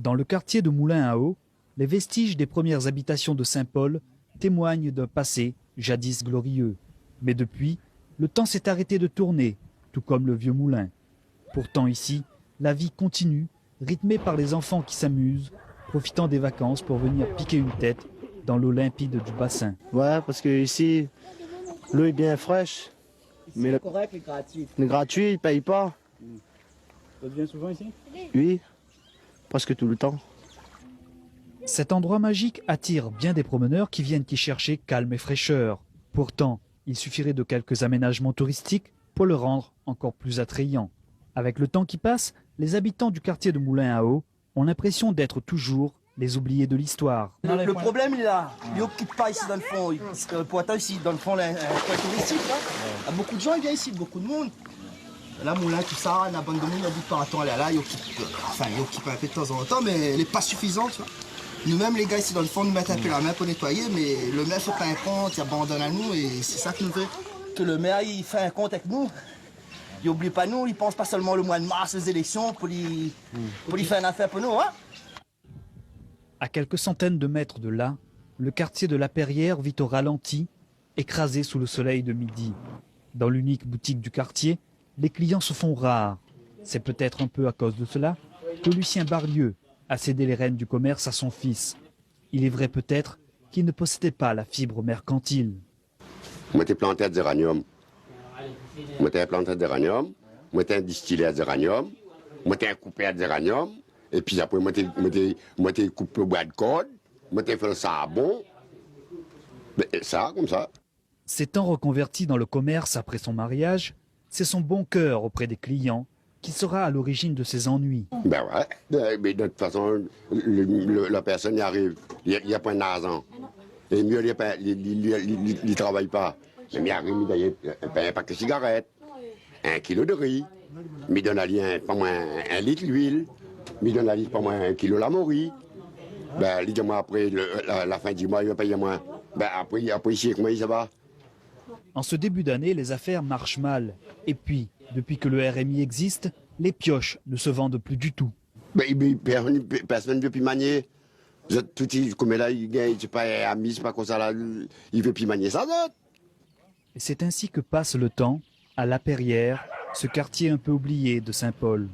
Dans le quartier de Moulins-à-Eau, les vestiges des premières habitations de Saint-Paul témoignent d'un passé jadis glorieux. Mais depuis, le temps s'est arrêté de tourner, tout comme le vieux moulin. Pourtant ici, la vie continue, rythmée par les enfants qui s'amusent, profitant des vacances pour venir piquer une tête dans l'eau limpide du bassin. Ouais, parce que ici, l'eau est bien fraîche. Mais C'est correct et gratuit. le gratuit, il ne paye pas. Ça vient souvent ici? Oui, presque tout le temps. Cet endroit magique attire bien des promeneurs qui viennent y chercher calme et fraîcheur. Pourtant, il suffirait de quelques aménagements touristiques pour le rendre encore plus attrayant. Avec le temps qui passe, les habitants du quartier de Moulins-à-Eau ont l'impression d'être toujours les oubliés de l'histoire. Le problème, il est là. Il n'occupe pas ici dans le fond. Le Poitin, ici, dans le fond, un point touristique. Là. Il y a beaucoup de gens qui viennent ici, beaucoup de monde. Là, Moulin, tout ça, on a bande de monde, on dit par rapport à là, il occupe un peu de temps en temps, mais elle n'est pas suffisante. Tu vois. Nous-mêmes, les gars, ici dans le fond, nous mettent un peu la main pour nettoyer, mais le maire fait pas un compte, il abandonne à nous et c'est ça qui nous fait. Que le maire, il fait un compte avec nous. Il n'oublie pas nous, il pense pas seulement le mois de mars, les élections, pour lui faire une affaire pour nous. Hein? À quelques centaines de mètres de là, le quartier de La Perrière vit au ralenti, écrasé sous le soleil de midi. Dans l'unique boutique du quartier, les clients se font rares. C'est peut-être un peu à cause de cela que Lucien Barlieu a cédé les rênes du commerce à son fils. Il est vrai peut-être qu'il ne possédait pas la fibre mercantile. Moi, j'ai planté à zéranium. Moi, j'ai planté à zéranium. Moi, j'ai distillé à zéranium. Moi, j'ai coupé à zéranium. Et puis après, moi, j'ai coupé au bois de corde. Moi, j'ai fait le sabon. Et ça, comme ça. S'étant reconverti dans le commerce après son mariage, c'est son bon cœur auprès des clients qui sera à l'origine de ses ennuis. Ben ouais, mais de toute façon, la personne y arrive, il n'y a pas d'argent. Et mieux, il ne travaille pas. Mais il arrive, il paye un paquet de cigarettes, 1 kilo de riz, il donne à pas moins 1 litre d'huile, il donne à pas moins 1 kilo la morue. Ben, il dit moi après, la fin du mois, il va payer moins. Ben, après ici, comment ça va? En ce début d'année, les affaires marchent mal. Et puis, depuis que le RMI existe, les pioches ne se vendent plus du tout. Ben, personne ne veut plus manier. Tout comme là, il gagne, c'est pas ami, c'est pas comme ça, là, il veut plus manier ça. Et c'est ainsi que passe le temps à La Perrière, ce quartier un peu oublié de Saint-Paul.